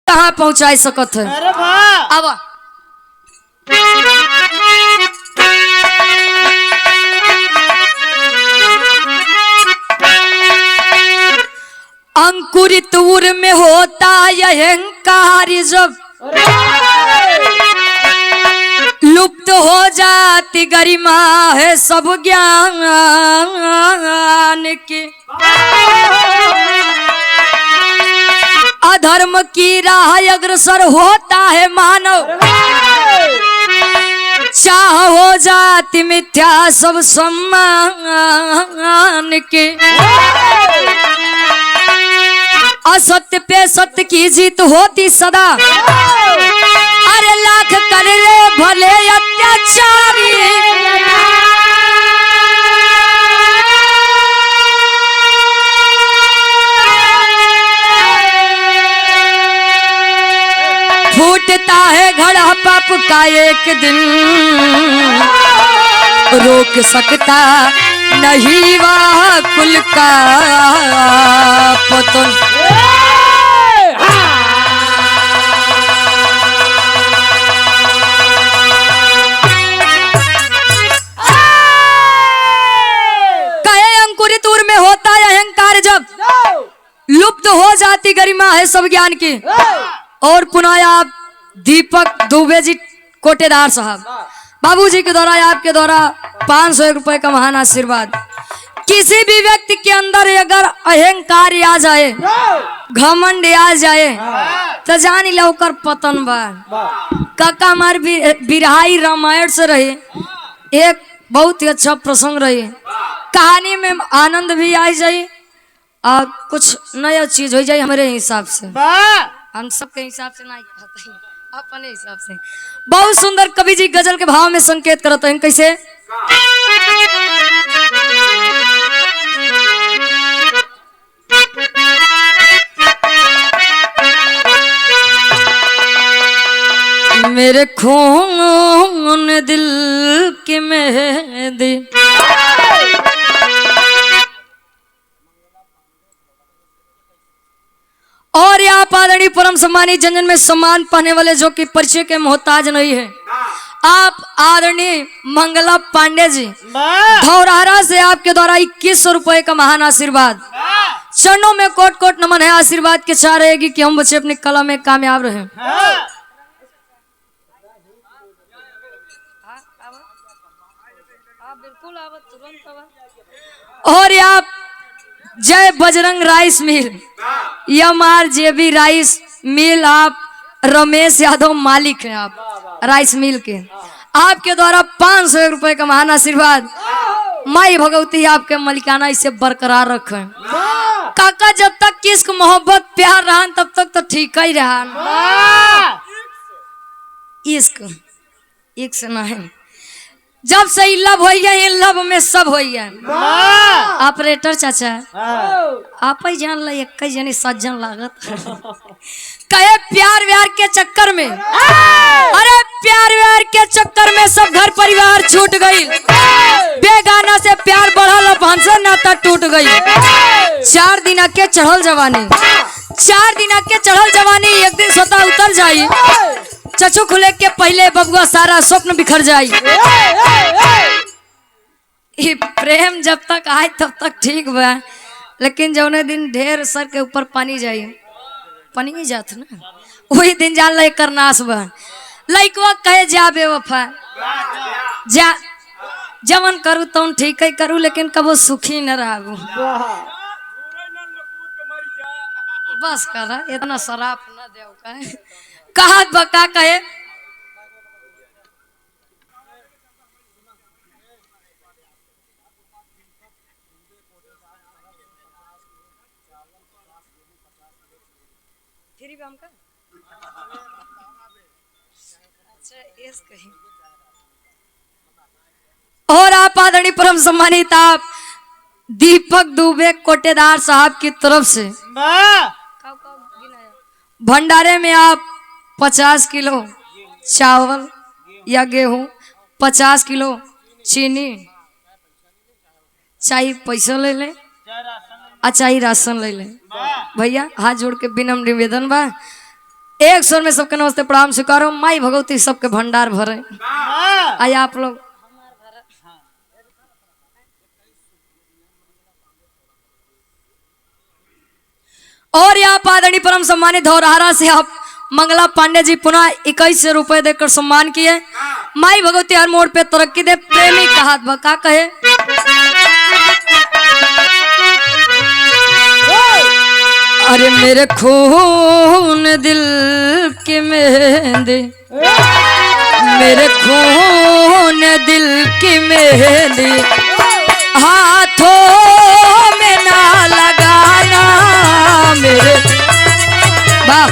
कहाँ पहुंचा सकत है। अरे वाह आवा अंकुरित उर में होता यह अहंकार जब लुप्त हो जाती गरिमा है सब ज्ञान की। अधर्म की राह अग्रसर होता है मानव चाह हो जाती मिथ्या सब सम्मान के। असत्य पे सत्य की जीत होती सदा अरे लाख कर ले भले अत्याचारी। फूटता है घड़ा पाप का एक दिन रोक सकता नहीं वह कुल का पतन। कहे अंकुरित उर में होता है अहंकार जब लुप्त हो जाती गरिमा है सब ज्ञान की। और पुनः आप दीपक दुबे जी कोटेदार साहब बाबूजी के द्वारा आपके द्वारा 500 रुपए का महान आशीर्वाद। किसी भी व्यक्ति के अंदर अगर अहंकार आ जाए घमंड आ जाए तो जान लो ओकर पतन बा। काका हमार बिरहाई रामायण से रहे एक बहुत ही अच्छा प्रसंग रही। कहानी में आनंद भी आ जाए और कुछ नया चीज हो जाए हमारे हिसाब से। हम सबके हिसाब से नहीं कहते अपने हिसाब से। बहुत सुंदर कवि जी गजल के भाव में संकेत करते हैं कैसे। मेरे खून दिल की मेहंदी और यहाँ आदरणीय परम सम्मानी जन में सम्मान पाने वाले जो कि परिचय के मोहताज नहीं है आप आदरणीय मंगला पांडे जी धौरहरा से आपके द्वारा 2100 रुपए का महान आशीर्वाद। चरणों में कोट कोट नमन है। आशीर्वाद के चाह रहेगी कि हम बच्चे अपनी कला में कामयाब रहे। और आप जय Bajrang rice mill MRJB rice mill आप रमेश यादव मालिक हैं आप राइस मिल के। आपके द्वारा 500 रुपए का महान आशीर्वाद। माई भगवती आपके मलिकाना इसे बरकरार रखे। काका जब तक किस्क मोहब्बत प्यार रहा तब तक तो ठीक ही रहा। इश्क एक से ना है जब से लब हो गया लब में सब हो गया। ऑपरेटर चाचा आप ही जान ला एक जनी सज्जन लागत कहे प्यार व्यार के चक्कर में अरे प्यार व्यार के चक्कर में सब घर परिवार छूट गई। बेगाना से प्यार बढ़ल हमसे नाता टूट गई। 4 दिन के चढ़ल जवानी 4 दिन के चढ़ल जवानी एक दिन स्वतः उतर जाई। चचू खुले के पहले बबुआ सारा स्वप्न बिखर जाई। ये प्रेम जब तक आए तब तक ठीक बा लेकिन जौने दिन ढेर सर के ऊपर पानी जाई पानी ही जात ना वही दिन जान ले कर नाश बा। लइकवा कहे जा बेवफा जा जवन करू तवन ठीक ही करू लेकिन कबो सुखी न रहू। बस करा इतना शराब न देव कहे कहा बका कहे फिर भी हमका अच्छा इस कहीं। और आप आदरणीय परम सम्मानित आप दीपक दुबे कोटेदार साहब की तरफ से भंडारे में आप 50 किलो चावल या गेहूं 50 किलो चीनी, चाहे पैसा ले ले आ चाहे राशन ले ले। भैया हाथ जोड़ के विनम्र निवेदन बा, एक स्वर में सबके नमस्ते प्रणाम स्वीकारो। माई भगवती सबके भंडार भरे। आइए आप लोग और यहाँ आदरणीय परम सम्मानित धौरहरा से आप मंगला पांडे जी पुनः 21 रुपए देकर सम्मान किए। माई भगवती हर मोड़ पे तरक्की दे। प्रेमी का हाथ बका कहे अरे मेरे खून दिल की मेहंदी, मेरे खून दिल की मेहंदी हाथों में ना लगाना मेरे वाह।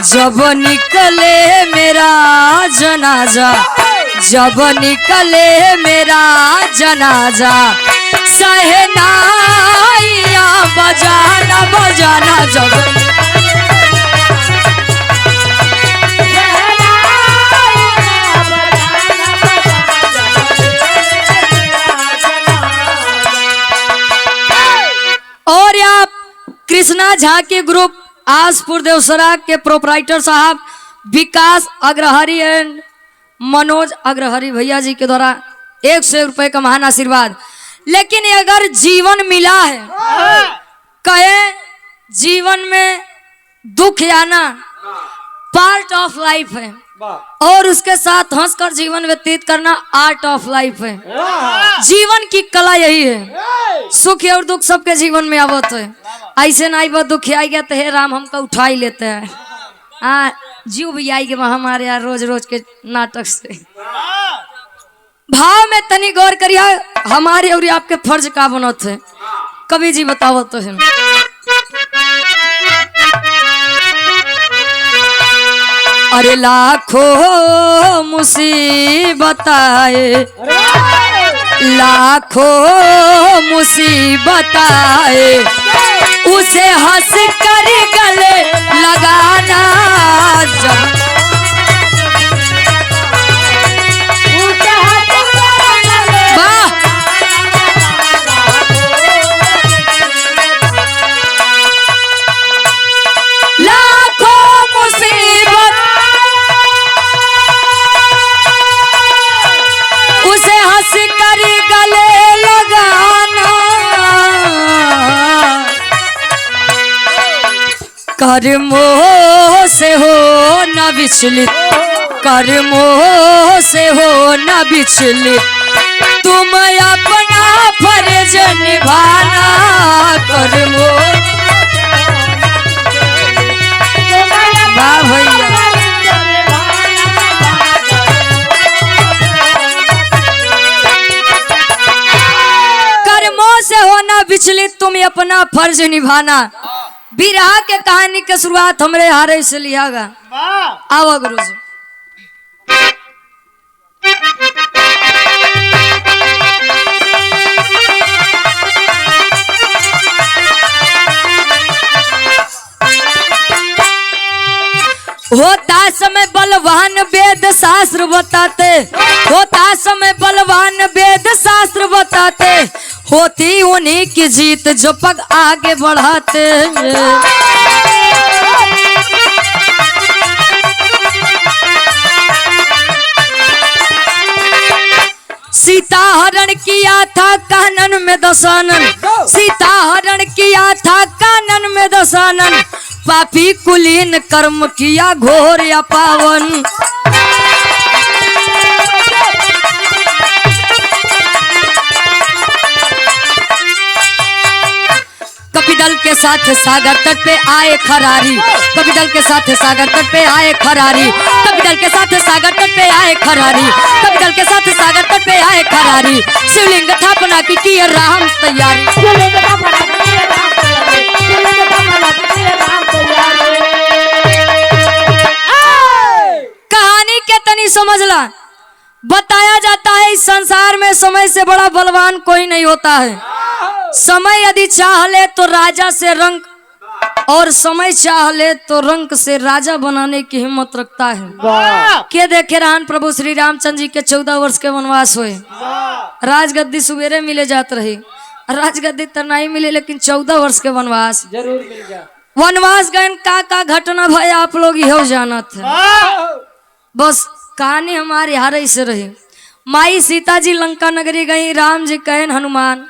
जब निकले मेरा जनाजा, जब निकले मेरा जनाजा, सहनाइया बजाना बजाना जब और आप कृष्णा झा के ग्रुप आसपुर देवसरा के प्रोपराइटर साहब विकास अग्रहरी एंड मनोज अग्रहरी भैया जी के द्वारा 100 रुपए का महान आशीर्वाद। लेकिन अगर जीवन मिला है, कहे जीवन में दुख आना पार्ट ऑफ लाइफ है और उसके साथ हंसकर जीवन व्यतीत करना आर्ट ऑफ लाइफ है। जीवन की कला यही है। सुख और दुख सबके जीवन में आवत है। ऐसे नहीं बहुत दुख आई गया तो हे राम हमको उठा ही लेते हैं। हाँ जीव भी आई गए हमारे यार रोज रोज के नाटक से। भाव में तनी गौर करिए, हमारे और आपके फर्ज का बनत है। कवि जी बताओ तो है अरे लाखों मुसीबत आए, लाखों मुसीबत आए, उसे हंस कर गले लगाना जब कर्मों से हो न विचलित, कर्मों से हो न विचलित, तुम अपना फर्ज निभाना। कर्मों वाह भैया कर्मों से हो न विचलित, तुम अपना फर्ज निभाना। बिरहा के कहानी के शुरुआत हमरे हारे से लियागा। आओ गुरु जी। होता समय बलवान वेद शास्त्र बताते, होता समय बलवान वेद शास्त्र बताते, होती उन्हीं की जीत जो पग आगे बढ़ाते। सीता हरण किया था कानन में दशानन, सीता हरण किया था कानन में दशानन, पापी कुलीन कर्म किया घोर या पावन। दल के साथ सागर तट पे आए खरारी, कभी दल के साथ सागर तट पे आए खरारी, कभी दल के साथ सागर तट पे आए खरारी, कभी दल के साथ सागर तट पे आए खरारी। शिवलिंग स्थापना की किए राम तैयारी। कहानी के तनी समझला। बताया जाता है इस संसार में समय से बड़ा बलवान कोई नहीं होता है। समय यदि चाह ले तो राजा से रंक, और समय चाह ले तो रंक से राजा बनाने की हिम्मत रखता है। के देखे रहन प्रभु श्री रामचंद्र जी के 14 वर्ष के वनवास हुए। राजगद्दी सुबेरे मिले जात रही, राजगद्दी तो नहीं मिले, लेकिन 14 वर्ष के वनवास जरूर मिल गया। वनवास गए का घटना भाई आप लोग यह जानत है। बस कहानी हमारे यहाँ ऐसे रही। माई सीता जी लंका नगरी गई, राम जी कहन हनुमान,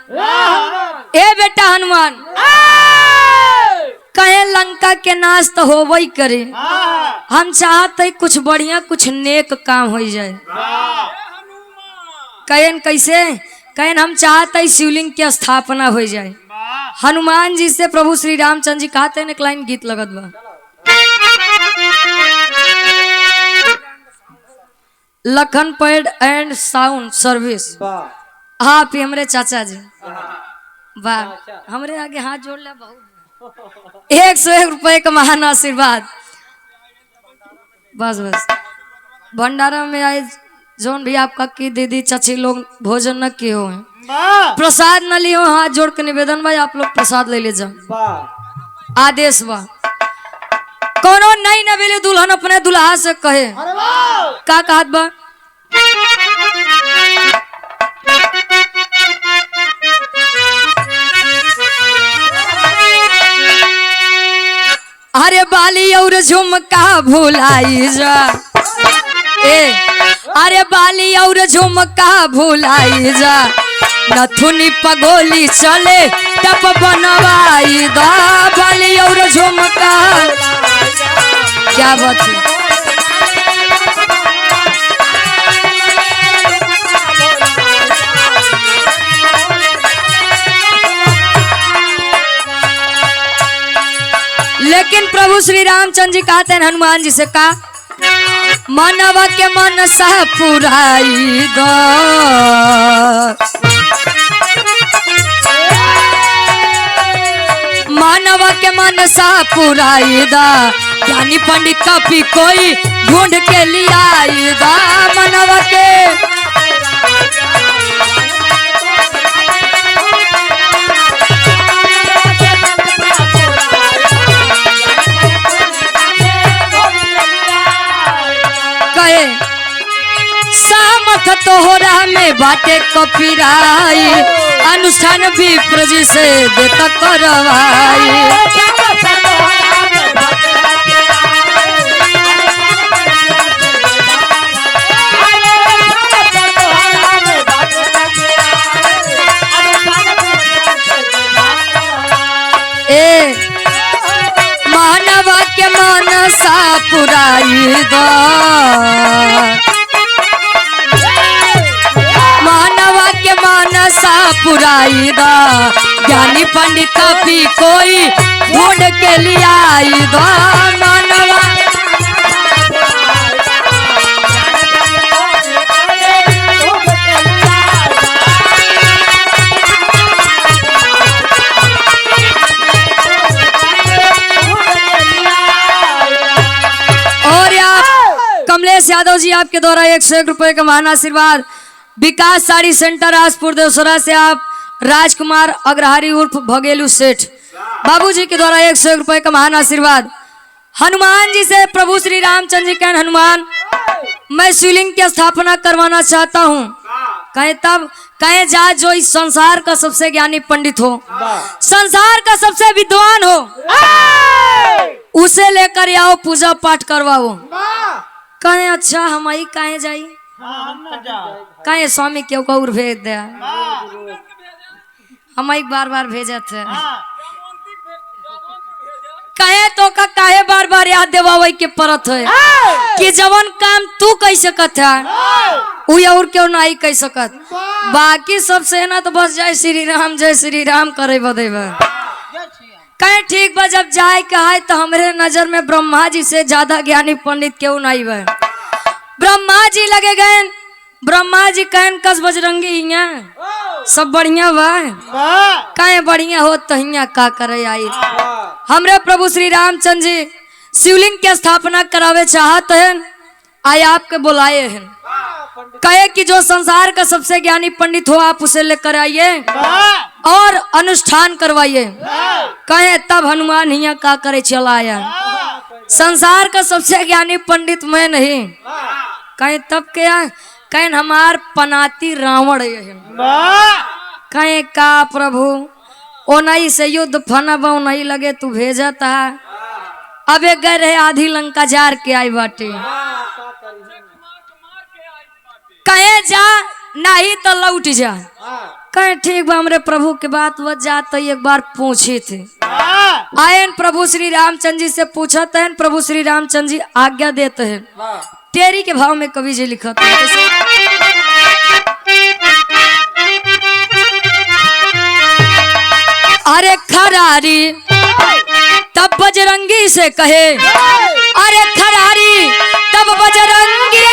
ए बेटा हनुमान, कहे लंका के नाश तो हो वही करे, हम चाहते कुछ बढ़िया कुछ नेक काम हो जाए। कहन कैसे? कहन हम चाहते शिवलिंग की स्थापना हो जाए। हनुमान जी से प्रभु श्री रामचंद्र जी कहते हैं, एक लाइन गीत लगत बा, Lakhan pad and sound service. हाँ पी हमरे चाचा जी, वाह हमरे आगे हाथ जोड़ ले बहुत। 101 रुपए का महान आशीर्वाद। बस बस भंडारा में आए जोन भी आपका की दीदी चाची लोग भोजन न किए हो, प्रसाद न लियो, हाथ जोड़ के निवेदन भाई आप लोग प्रसाद ले ले जाओ। आदेश बा कोनो नहीं न मिले दुल्हन अपने दुल्हा से कहे का कहत बा, अरे बाली और झुमका भुलाई जा, ए अरे बाली और झुमका भुलाई जा, नथुनी पगोली चले टप बनवाई दा, बाली और झुमका। क्या बात है? लेकिन प्रभु श्री रामचंद्र जी कहते हैं हनुमान जी से का, मानवा के मन सा पुराई दो, मानवा के मन सा पुराई दा, ज्ञानी पंडित कभी कोई ढूंढ के लियाई दा, मानवा के। सामत तोहरा में बाटे कपिराई, अनुष्ठान भी प्रजी से देता करवाई। ए मानवा के मनसा पुराई दो, मानवा के मनसा पुराई दा, ज्ञानी पंडित कभी कोई ढूंढ के लियाई दा, मानवा। और आप कमलेश यादव जी आपके द्वारा 101 रुपए का महान आशीर्वाद। विकास साड़ी सेंटर राजपुर देवसरा से आप राजकुमार अग्रहारी उर्फ भगेलू सेठ बाबूजी के द्वारा 101 रुपए का महान आशीर्वाद। हनुमान जी से प्रभु श्री रामचंद्र जी कहन, हनुमान मैं शिवलिंग की स्थापना करवाना चाहता हूँ। कहे तब कहे जा जो इस संसार का सबसे ज्ञानी पंडित हो, संसार का सबसे विद्वान हो, उसे लेकर आओ, पूजा पाठ करवाओ। कहे अच्छा हम आई कहे जाई, कहे स्वामी क्यों को और भेज दे, हम बार बार भेजे थे। कहे तो का काहे बार बार याद देवावे के परत है कि जवन काम तू कह सकत है उ और क्यों नहीं कह सकत। बाकी सब से ना तो बस जय श्री राम करे बदे कहे ठीक बा, जब जाए के आए तो हमरे नजर में ब्रह्मा जी से ज्यादा ज्ञानी पंडित क्यों नहीं बे। ब्रह्मा जी लगे गए, ब्रह्मा जी कहन कस बजरंगी हिया सब बढ़िया बा, कहे बढ़िया हो तो हिया का करे आई। हमरे प्रभु श्री रामचंद्र जी शिवलिंग की स्थापना करावे चाहत है, आए आपके बुलाए हैं। कहे कि जो संसार का सबसे ज्ञानी पंडित हो आप उसे लेकर आइए और अनुष्ठान करवाइए। कहे तब हनुमान हिया का करे चला आया, संसार का सबसे ज्ञानी पंडित मैं नहीं। कहे तब क्या, कहे हमार पनाती रावण है। कहे का प्रभु ओ नहीं से युद्ध फनब नहीं लगे तू भेजा था, अबे गए रहे आधी लंका जार के आई बाटे। कहे जा नहीं तो लौट जा। कहे ठीक बा, हमरे प्रभु के बात बच जा तो एक बार पूछे थे। आयन प्रभु श्री रामचंद्र जी से पूछत है, प्रभु श्री रामचंद्र जी आज्ञा देते हैं। तेरी के भाव में कवि जी लिखत है, अरे खरारी तब बजरंगी से कहे, अरे खरारी तब बजरंगी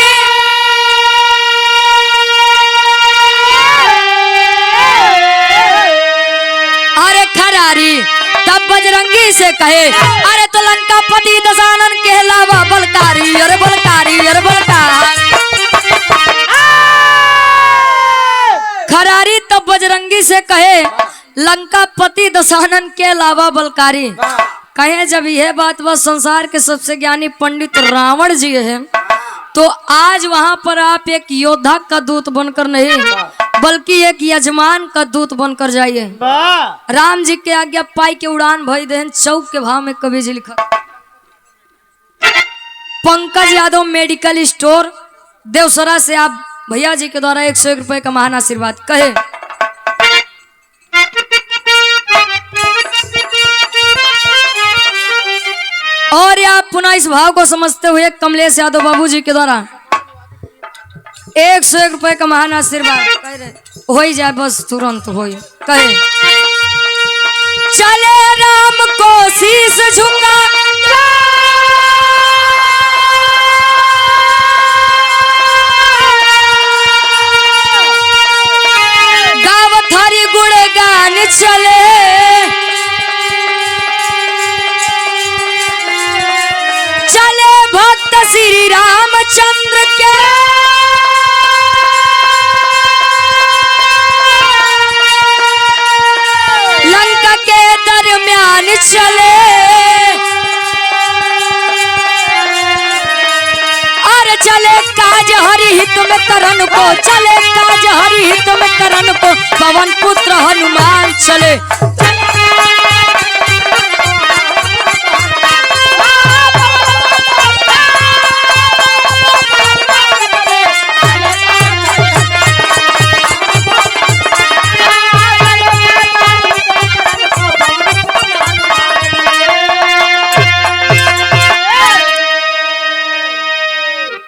तब बजरंगी से कहे, अरे तो लंका पति दशानन के अलावा बलकारी, अरे बलकारी, अरे बलकारी। खरारी तब बजरंगी से कहे, लंका पति दशानन के अलावा बलकारी। कहे जब यह बात वह संसार के सबसे ज्ञानी पंडित रावण जी है, तो आज वहां पर आप एक योद्धा का दूत बनकर नहीं बल्कि एक यजमान का दूत बनकर जाइए। राम जी के आज्ञा पाई के उड़ान भई देन चौक के भाव में कवि जी लिखा। पंकज यादव मेडिकल स्टोर देवसरा से आप भैया जी के द्वारा 101 रुपए का महान आशीर्वाद। कहे और आप पुनः इस भाव को समझते हुए कमलेश यादव बाबू जी के द्वारा 101 रुपए का महान आशीर्वाद कह रहे हो ही जाए, बस तुरंत हो। कहे चले राम को शीश झुका, गावत हरि गुणगान चले, चले भक्त श्री रामचंद्र के, लंका के दरम्यान चले, और चले काज हरि हित में करन को, चले काज हरि हित में करन को, पवन पुत्र हनुमान चले।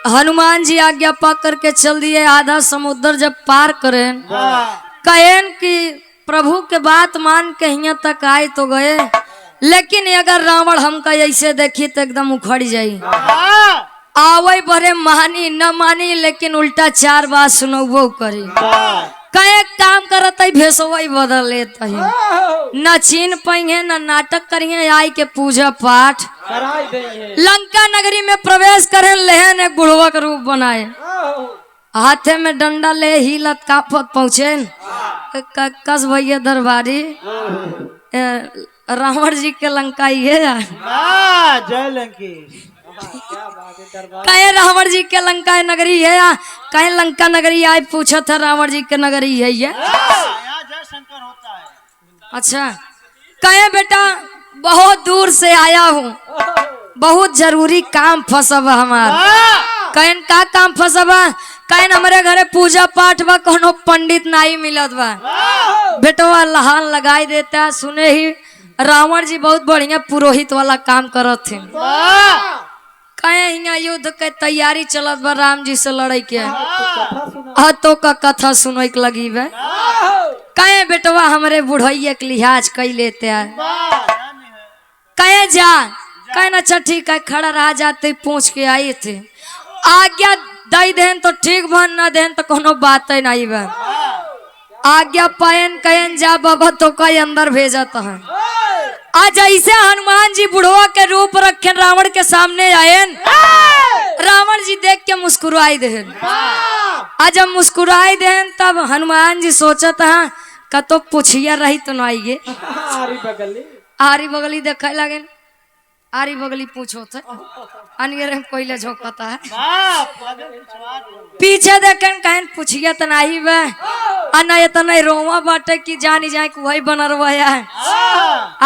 हनुमान जी आज्ञा पा करके चल दिए। आधा समुद्र जब पार करें, कहें कि प्रभु के बात मान के यहाँ तक आए तो गए, लेकिन अगर रावण हमका ऐसे देखी तो एकदम उखड़ जाई। आवे बरे मानी न मानी, लेकिन उल्टा 4 बात सुनबो करी। कहे काम करत भेसवा बदल लेत न छीन पाइए न नाटक करिए, आई के पूजा पाठ लंका नगरी में प्रवेश करे, लेहन एक बुढ़वा का रूप बनाए, हाथे में डंडा ले ही लतकापत पहुँचे। कस भैया दरबारी रावण जी के लंका ये जय लंकी कहे रावण जी के लंका नगरी है या कहे लंका नगरी आए पूछा था रावण जी के नगरी है ये। शंकर होता है। अच्छा कहे बेटा बहुत दूर से आया हूँ, बहुत जरूरी काम फंसबा हमारा। कहन का काम फंसबा? कहन हमारे घरे पूजा पाठ बा, कोनो पंडित नहीं मिलत बा। बेटवा लहान लगाई देता है। सुने ही रावण जी बहुत बढ़िया पुरोहित वाला काम करत थे। कहे यहाँ युद्ध के तैयारी चलत बा, राम जी से लड़ाई के हतो का कथा सुनोक लगी बे। कहे बेटवा हमारे बुढ़ैया के लिहाज कई लेते हैं। कहे जा कहे अच्छा ठीक है खड़ा रहा जाते पूछ के आई थे आज्ञा दई देन तो ठीक बन ना देन तो कोनो बात ही नहीं बन आज्ञा पायन कहन जा बाबा तो कई अंदर भेजत है आज ऐसे हनुमान जी बुढ़वा के रूप रखे रावण के सामने आयन रावण जी देख के मुस्कुराई देन आज जब मुस्कुराई देन तब हनुमान जी सोचत है का तो पूछिया रही तो नहीं गे आरी बगली देखे लगे आरी बगली पूछो थे अनियर कोयले झोंकता है पीछे देखन कहन पूछिया तो नहीं बे अना ये तो नहीं रोवा बाटे की जानी जाए कि वही बना रवाया है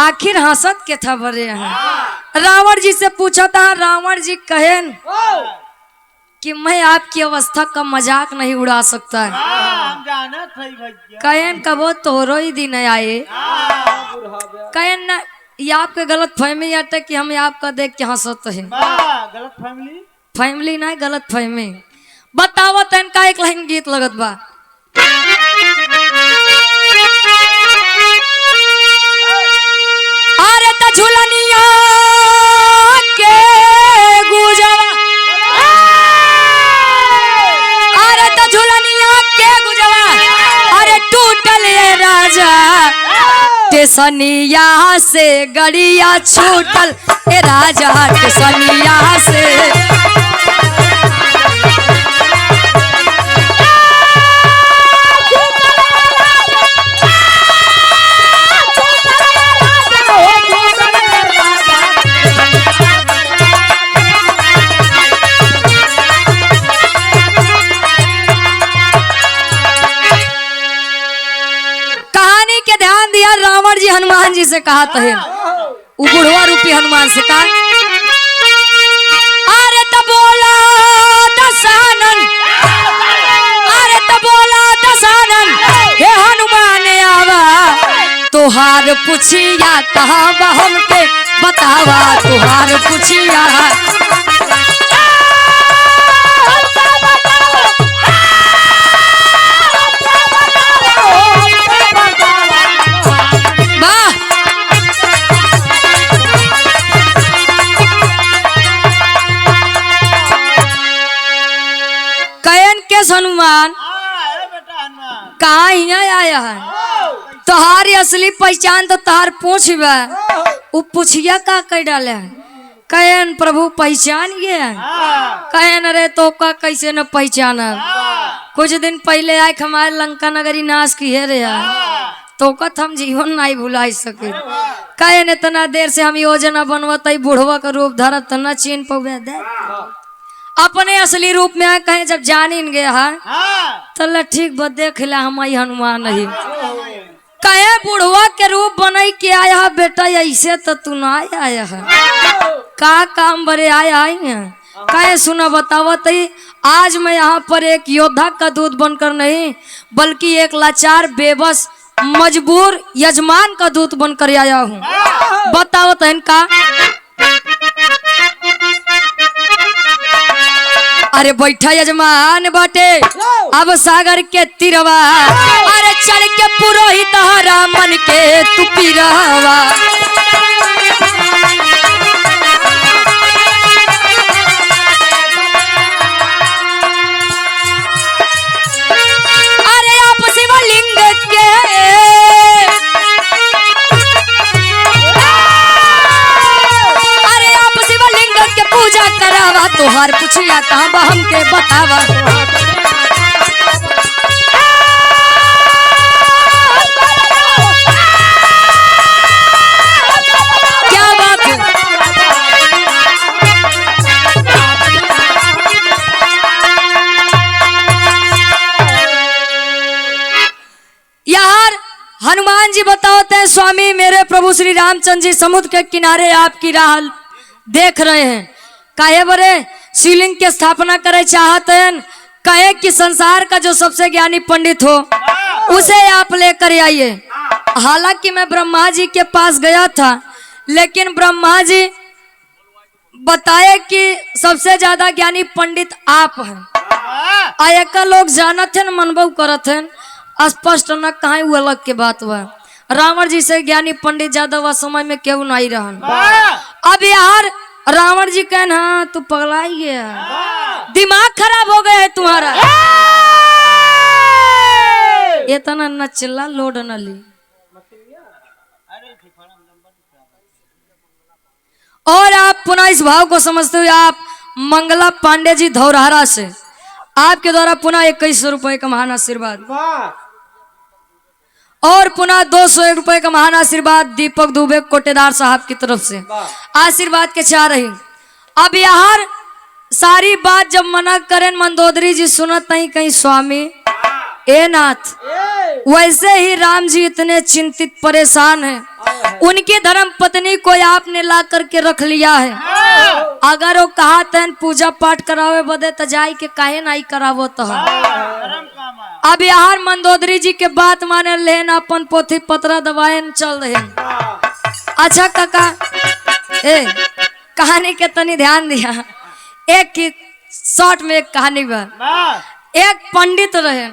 आखिर हंसत के था भरे हैं रावण जी से पूछा था रावण जी कहन कि मैं आपकी अवस्था का मजाक नहीं उड़ा सकता है कहन कबो तोरो ही दिन आए कहन न ये आपके गलत फहमी आटे कि हम आपका देख के हंसत है गलत फैमिली नहीं गलत फहमी बतावत है का एक लाइन गीत लगत बा अरे त झुलनिया के गुजवा अरे त झुलनिया के गुजवा अरे टूटल ये राजा टेसनिया से गड़िया छूटल ए राजा टेसनिया से रावण जी हनुमान जी से कहा है वो बुढ़वा रूपी हनुमान से कहा अरे तो बोला दशानन अरे तो बोला दशानन हे हनुमान आवा तुहार पुछिया कहाँ हमके बतावा तुहार पुछिया हनुमान कहा यहाँ आया है तुम्हारी असली पहचान तो तार पूछ वो पूछिया का कह डाले है कहन प्रभु पहचान ये है कहन अरे तो का कैसे न पहचाना कुछ दिन पहले आए हमारे लंका नगरी नाश की है रे तो कथ हम जीवन नहीं भुला सके कहन इतना देर से हम योजना बनवत बुढ़वा का रूप धरत न चीन पौवे दे अपने असली रूप में कहीं जब जान इन गया है तो ठीक बा देख ला हम हनुमान नहीं कहे बुढ़वा के रूप बनाई के आया है बेटा ऐसे तो तू ना आया है का काम बड़े आया है कहे सुना बतावत आज मैं यहाँ पर एक योद्धा का दूध बनकर नहीं बल्कि एक लाचार बेबस मजबूर यजमान का दूत बनकर आया हूँ बतावत है का अरे बैठा यजमान बाटे अब सागर के तिरवा अरे चल के पुरोहित हरा मन के तू पिरवा अरे आप शिवलिंग के अरे आप शिवलिंग के पूजा करावा तोहार पुछिया कहाँ बा हमके बतावा क्या बात है यार हनुमान जी बताते हैं स्वामी मेरे प्रभु श्री रामचंद्र जी समुद्र के किनारे आपकी राह देख रहे हैं काहे बरे शिवलिंग की स्थापना करे चाहते हैं कहे कि संसार का जो सबसे ज्ञानी पंडित हो उसे आप लेकर आइए हालांकि मैं ब्रह्मा जी के पास गया था लेकिन ब्रह्मा जी बताए कि सबसे ज्यादा ज्ञानी पंडित आप हैं आयका लोग जानत हैं मनबू करत हैं स्पष्ट न कहा वो अलग के बात हुआ रावण जी से ज्ञानी पंडित यादव समय में क्यों नहीं रहन। वाह अब यार रावण जी कहन हाँ तू पगला ही गया, दिमाग खराब हो गया है तुम्हारा। इतना नचला लोड न ली। और आप पुनः इस भाव को समझते हुए आप मंगला पांडे जी धौरहरा से आपके द्वारा पुनः 2100 रुपए का महान आशीर्वाद और पुनः 201 रुपए का महान आशीर्वाद दीपक दुबे कोटेदार साहब की तरफ से आशीर्वाद के चाह रही। अब यार सारी बात जब मना करें मंदोदरी जी सुनत नहीं कहीं स्वामी ए नाथ, वैसे ही राम जी इतने चिंतित परेशान हैं, उनकी धर्म पत्नी को आपने ला करके रख लिया है। अगर वो कहा तन पूजा पाठ करावे बदे तो जाई के काहे नहीं करावो तो। अब यार मंदोदरी जी के बात माने लेन अपन पोथी पत्रा दबाए चल रहे। अच्छा काका ए कहानी के तनी ध्यान दिया। एक की शॉर्ट में एक कहानी बा। एक पंडित रहे,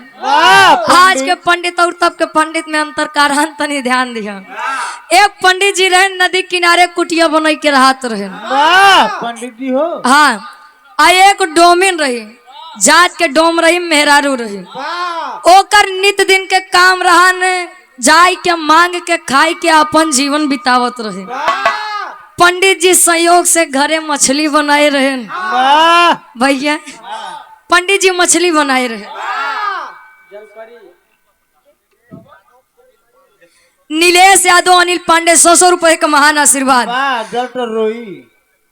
आज के पंडित और तब के पंडित में अंतर कारण तनी ध्यान दिया। एक पंडित जी रहे नदी किनारे कुटिया बना के रहत रहे। पंडित जी हो। हाँ आ एक डोमिन रही, जात के डोम रही मेहरारू रही। ओकर नित दिन के काम रहन जाय के मांग के खाई के अपन जीवन बितावत रहे। पंडित जी संयोग से घरे मछली बनाए रहे। भैया पंडित जी मछली बनाए रहे। नीलेश यादव अनिल पांडे 100 रुपए का महान आशीर्वाद।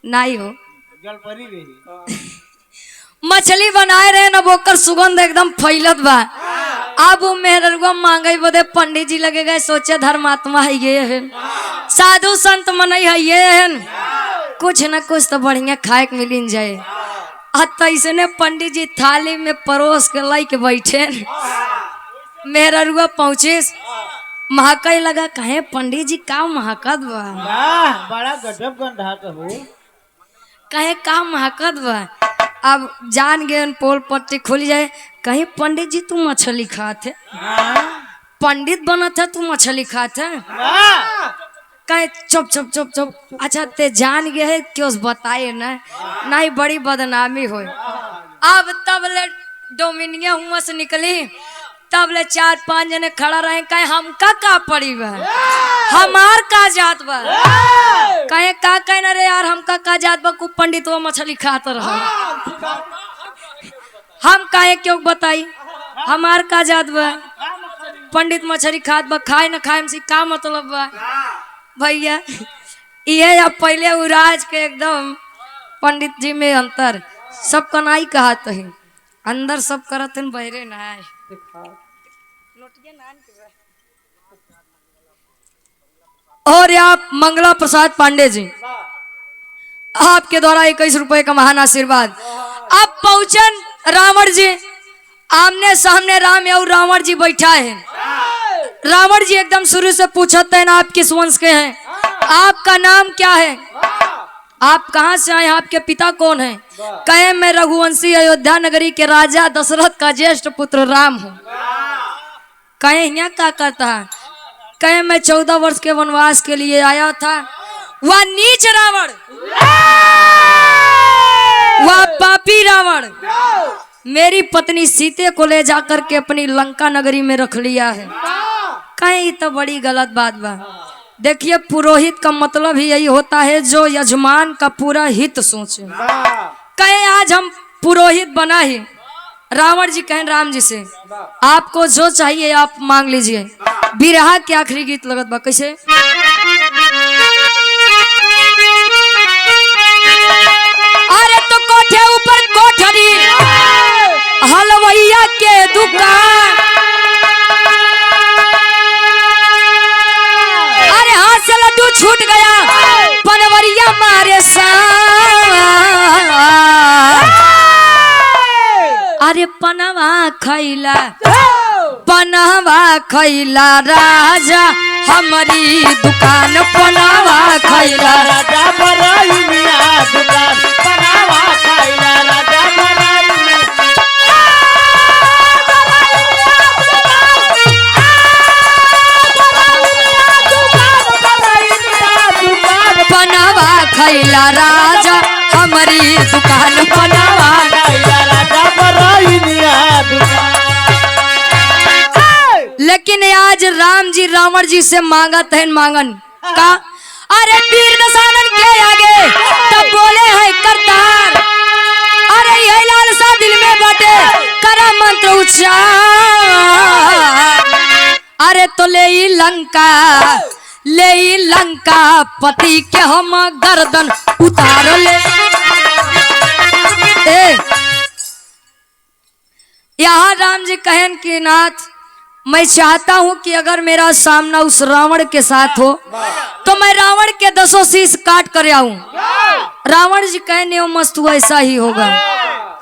नहीं हो मछली बनाए रहे न ओकर सुगंध एकदम फैलत बा। अब वो मेहरगुआ मांगे बदे पंडित जी लगे गए सोचे धर्मात्मा है ये है, साधु संत मन है ये है, कुछ न कुछ तो बढ़िया खाए के मिल जाए। तैसने पंडित जी थाली में परोस के लाई के बैठे। मेहरगुआ पहुंचे महकई लगा कहे पंडित जी का महकत बा, बड़ा गजब गंधात हो। कहे का महकत बा। अब जान गए पोल पट्टी खुल जाए कहीं पंडित जी तू मछली खाते, पंडित बना था तू मछली खाते। कहे चुप चुप चुप चुप। अच्छा ते जान गए है क्यों बताए ना, नहीं बड़ी बदनामी हो। अब तब ले डोमिनिया हुआ से निकली, तब ले 4-5 जने खड़ा रहे। कहे हमका का पड़ी बा, हमार का जात बा। कहे का कहना रे यार हमका का जात बा, को पंडित वो मछली खात रहा। हम काहे क्यों बताई हमार का जात बा, पंडित मछली खात बा, खाए न खाए से का मतलब बा। भैया ये अब पहले उराज के एकदम पंडित जी में अंतर सब कनाई कहत है, अंदर सब करत हैं बहरे नहाए। और आप मंगला प्रसाद पांडे जी आपके द्वारा 21 रुपए का महान आशीर्वाद। अब पहुंचन रावण जी, आमने सामने राम और रावण जी बैठा है। रावण जी एकदम शुरू से पूछते हैं आप किस वंश के हैं, आपका नाम क्या है, आप कहां से आए, आपके पिता कौन हैं। कहे मैं रघुवंशी अयोध्या नगरी के राजा दशरथ का ज्येष्ठ पुत्र राम हूँ। कहे यहाँ क्या करता है। कहे मैं 14 वर्ष के वनवास के लिए आया था। वह नीच रावण, वह पापी रावण मेरी पत्नी सीते को ले जाकर के अपनी लंका नगरी में रख लिया है। कहीं तो बड़ी गलत बात बा। देखिए पुरोहित का मतलब ही यही होता है जो यजमान का पूरा हित सोचे। कहे आज हम पुरोहित बना ही। रावण जी कहें राम जी से आपको जो चाहिए आप मांग लीजिए। बिरहा के आखिरी गीत लगत बा कैसे। अरे तो कोठे ऊपर कोठरी हलवैया के दुकान, अरे हाथ से लड्डू छूट गया पनवरिया मारे अरे पनवा खैला पनवा खैला राजा हमारी दुकान पनवा खैला राजा बराई मिया दुकान पनावा खाइला राजा बराई खैला राजा हमारी दुकान बनावा खैला राजा बनाइनिया दुकान। लेकिन आज राम जी रावण जी से मांगत है मांगन का अरे वीर दशानन के आगे तब बोले है करतार अरे यही लालसा दिल में बटे करा मंत्र उच्चार अरे तो ले लंका पति के हम गर्दन उतार ले यहाँ राम जी कहन कि नाथ मैं चाहता हूं कि अगर मेरा सामना उस रावण के साथ हो तो मैं रावण के 10 शीश काट कर आऊं। रावण जी कहने वो मस्त हुआ ऐसा ही होगा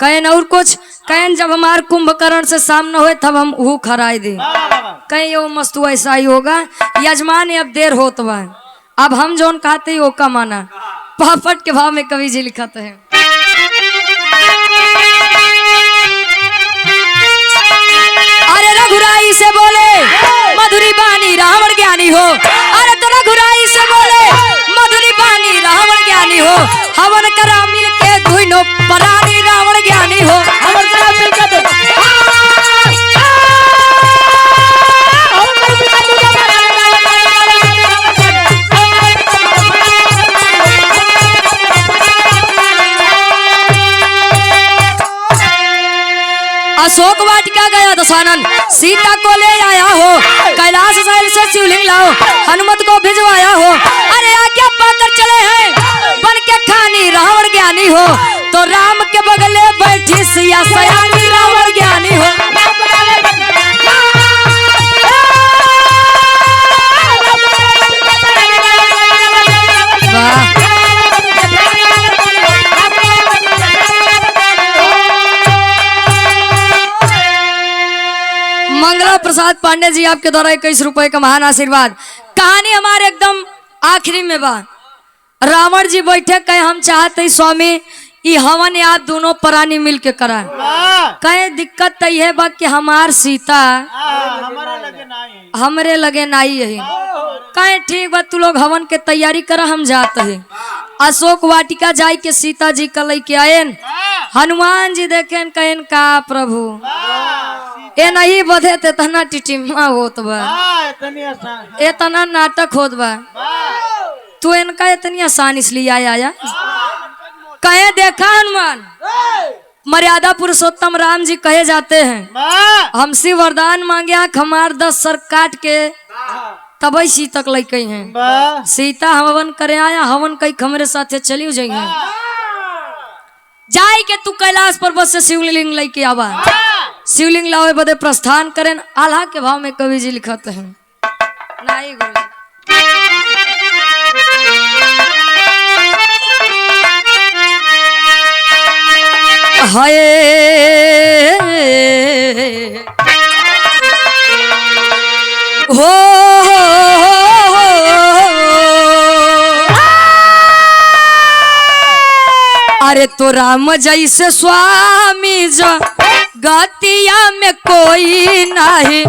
कहन और कुछ कहन जब हमार कुंभकर्ण से सामना हुए तब हम वो खराई दे कहीं वो मस्त हुआ ऐसा ही होगा। यजमान अब देर होत बा अब हम जोन कहते ही वो का माना पापट के भाव में कवि जी लिखत है अरे रघुराई से बोले मधुरी बानी रावण ज्ञानी हो अरे तो रघुराई से बोले मधुरी बानी रावण ज्ञानी हो हवन करा मिल के धुनो परानी रावण ज्ञानी हो हवन करा मिल के अशोक वाटिका गया दशानन सीता को ले आया हो कैलाश शैल से शिवलिंग लाओ हनुमत को भिजवाया हो अरे आज्ञा पाकर चले हैं बन के खानी रावण ज्ञानी हो तो राम के बगले बैठी सिया सयानी रावण ज्ञानी हो वाह मंगला प्रसाद पांडे जी आपके द्वारा 21 रुपए का महान आशीर्वाद। कहानी हमारे एकदम आखिरी में बा रावण जी बैठे कहे हम चाहते ही स्वामी ये हवन आप दोनों प्राणी मिल के करा कहे दिक्कत तो यह बा कि हमार सीता हमरे लगे नाई यही कहे ठीक बा तू लोग हवन के तैयारी करा हम जाते हैं। अशोक वाटिका जाई के सीता जी का लेके आयन हनुमान जी देखेन कहन का प्रभु ए नहीं बधे ते तना टिटिमा होत बा इतना नाटक होत बा तू इनका इतनी आसान इसलिए आया कहे देखा हनुमान मर्यादा पुरुषोत्तम राम जी कहे जाते हैं हमसे वरदान मांगे हमार 10 सर काट के तब सीता तक लई हैं सीता हवन करे आया हवन कई हमरे साथे चली जाइए जाई के तू कैलाश पर्वत से शिवलिंग लेके आवा शिवलिंग लावे बदे प्रस्थान करें आल्हा के भाव में कवि जी लिखत हैं नहीं गुरु हाय हो अरे तो राम जैसे स्वामी गतिया में कोई नहीं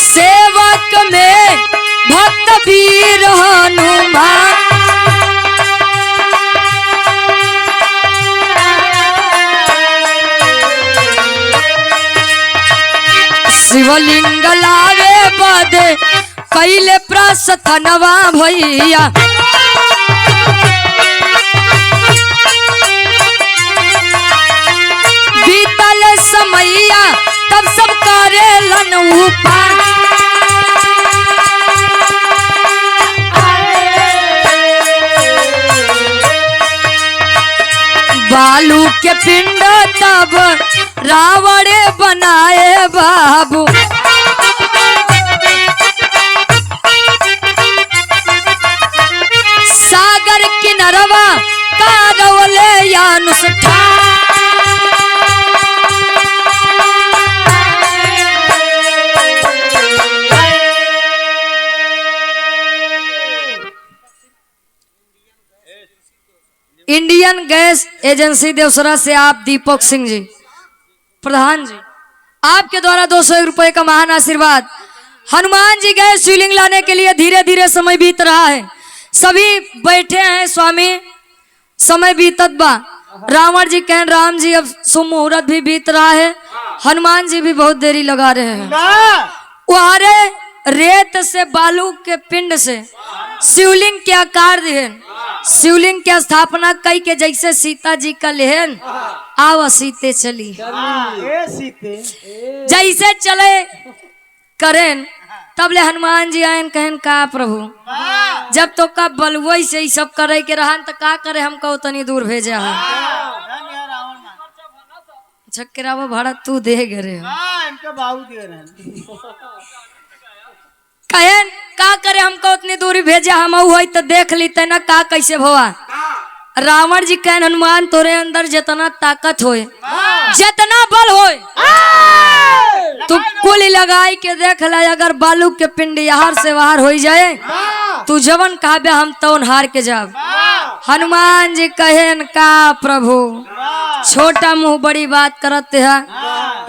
सेवक में भक्त वीर हनुमान शिवलिंग लावे बदे कैले प्रस्थनवा भैया बीतल समैया तब सब करे लन ऊपर बालू के पिंड तब रावण बनाए बाबू सागर किनरवा कारवले यानुष्ठा इंडियन गैस एजेंसी देवसरा से आप दीपक सिंह जी प्रधान जी आपके द्वारा 201 रुपए का महान आशीर्वाद। हनुमान जी गए शिवलिंग लाने के लिए। धीरे धीरे समय बीत रहा है, सभी बैठे हैं स्वामी, समय बीतत बा। रावण जी कहें राम जी अब शुभ मुहूर्त भी बीत रहा है, हनुमान जी भी बहुत देरी लगा रहे हैं। वारे रेत से बालू के पिंड से शिवलिंग के आकार दिए, शिवलिंग की स्थापना कई के जैसे सीता जी का लेहन आव सीते चली, जैसे चले करें तब ले हनुमान जी आयन कहन का प्रभु जब तो का बलुई से ही सब करे के रहन तो का करे, हमको उतनी दूर भेजा है। छक्करावा भाड़ा तू दे गरे कहन का करे, हमको उतनी दूरी भेजा, हम हुई तो देख ली ना का कैसे भवा। रावण जी कहन हनुमान तोरे अंदर जितना ताकत होए, जितना बल होए, तू कुल लगाई के देख ला, अगर बालू के पिंड यार से बाहर हो जाए तू जवन कहबे हम तवन हार के जाब। हनुमान जी कहेन का प्रभु छोटा मुंह बड़ी बात करते है,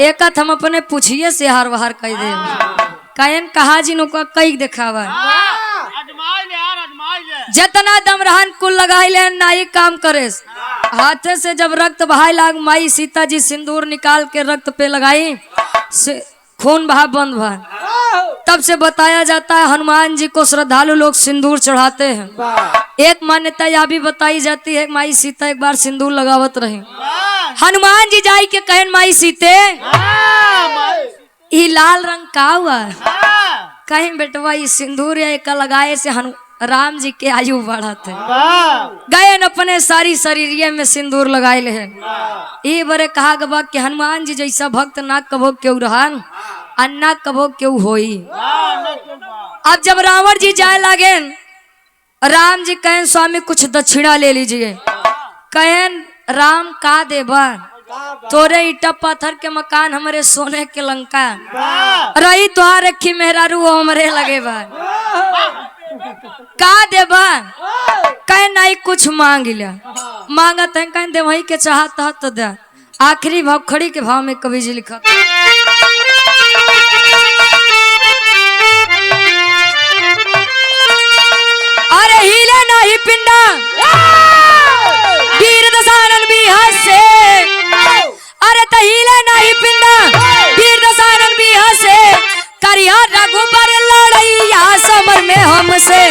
एकत हम अपने पूछिए से हार बाहर कह दे। कहन कहा जी नु कई दिखावा, जितना दम रहन कुल लगाई ले नाई काम करे। हाथे से जब रक्त बहाय लाग माई सीता जी सिंदूर निकाल के रक्त पे लगाई, खून बहा बंद भा। तब से बताया जाता है हनुमान जी को श्रद्धालु लोग सिंदूर चढ़ाते हैं। एक मान्यता यह भी बताई जाती है माई सीता एक बार सिंदूर लगावत रही, हनुमान जी जाई के कहन माई सीते ये लाल रंग का हुआ, कहीं बेटवा ये सिंदूर एक लगाए से राम जी के आयु बढ़त है। गए अपने सारी शरीरिये में सिंदूर लगाए ले ये बरे कहा गबा कि हनुमान जी जैसा भक्त ना कबो क्यों रहन अन्ना कबो क्यों होई। अब जब रावण जी जाए लगे, राम जी कहें स्वामी कुछ दक्षिणा ले लीजिए। कहें राम का देबा, तोरे ईटा पत्थर के मकान हमारे सोने के लंका, रही तुहार रखी मेहरारू वो हमारे लगे बा, का देबा। कहे नहीं कुछ मांग लिया, मांगत है कहीं दे वही के चाहता तो दे। आखिरी भाव खड़ी के भाव में कवि जी लिखा, अरे हिले नहीं पिंडा वीर दसानन भी हंसे, अरे तो हिले नहीं पिंडा वीर दसानन भी हंसे, करिया रघुबर लड़ैया समर में हमसे।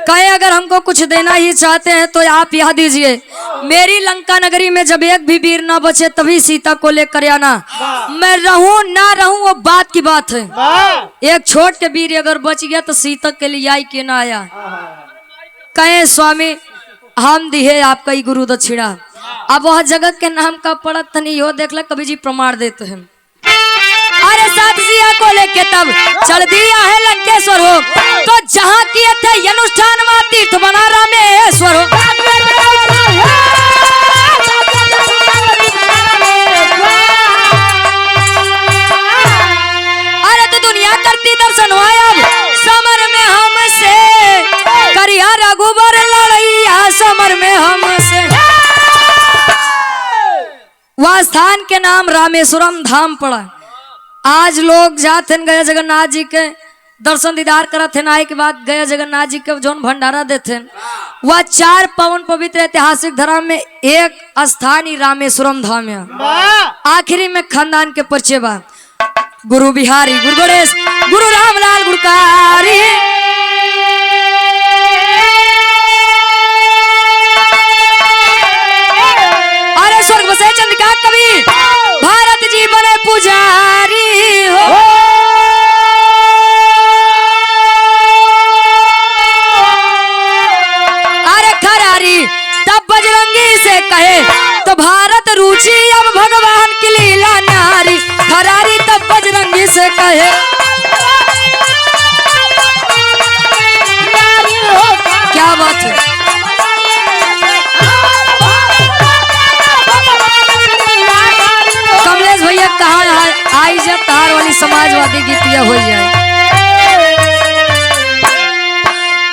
कहे अगर हमको कुछ देना ही चाहते हैं तो आप यह दीजिए, मेरी लंका नगरी में जब एक भी वीर ना बचे तभी सीता को लेकर आना, मैं रहूं ना रहूं वो बात की बात है। एक छोट के वीर अगर बच गया तो सीता के लिए आई के ना आया। कहे स्वामी हम दिए आपका ही गुरु दक्षिणा, अब वह जगत के नाम का पड़त नहीं हो, देख ले कवि जी प्रमाण देते हैं। अरे साथ सिया को लेके तब चल दिया है लंकेश्वर हो, तो जहाँ किए थे अनुष्ठान में तीर्थ बना रामेश्वर हो। अरे तो दुनिया करती दर्शन अब समर में हमसे, करिया रघुबर लड़ैया समर में हमसे। वह स्थान के नाम रामेश्वरम धाम पड़ा। आज लोग जाते हैं गया जगन्नाथ जी के दर्शन दीदार करते हैं, आए के बाद गया जगन्नाथ जी के जोन भंडारा देते हैं, वह 4 पावन पवित्र ऐतिहासिक धर्म में एक स्थान ही रामेश्वरम धाम है। आखिरी में खानदान के परिचय बा, गुरु बिहारी, गुरु गणेश, गुरु रामलाल गुरकारी। अरे स्वर्ग बसे चंद्रिका कवि भारत जी बने पुजारी हो। अरे खरारी तब बजरंगी से कहे तो भारत रुचि अब भगवान की लीला नारी, खरारी तब बजरंगी से कहे। क्या बात है। कमलेश भैया समाजवादी गीतिया हो जाए।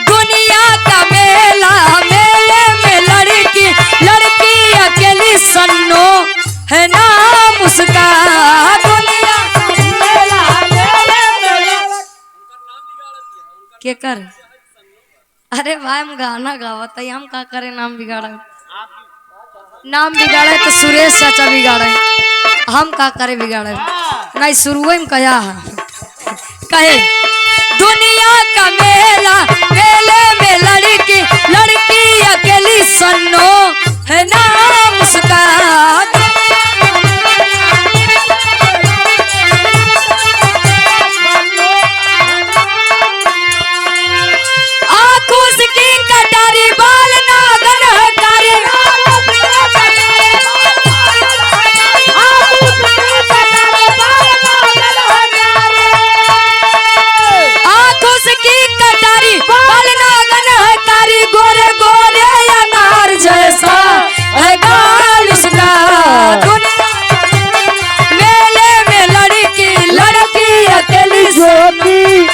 दुनिया का मेला, मेले में लड़की लड़की अकेली सन्नो है नाम उसका। दुनिया के कर, अरे भाई हम गाना गावत है, हम का करे नाम बिगाड़ा, नाम बिगाड़े तो सुरेश चाचा बिगाड़े, हम का करे बिगाड़े। नहीं शुरू में कहा है कहे दुनिया का मेला, मेले में लड़की लड़की अकेली सन्नो है नाम उसका। आंखों की कटारी, बाल नागन है कारी, की कटारी बाल नागन है कारी, गोरे गोरे अनार जैसा है गाल उसका। मेले में लड़की लड़की अकेली ज्योति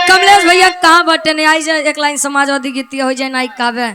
कमलेश भैया कहाँ बटे नहीं आई जाए, एक लाइन समाजवादी गीतिया हो जाए, नाई कावे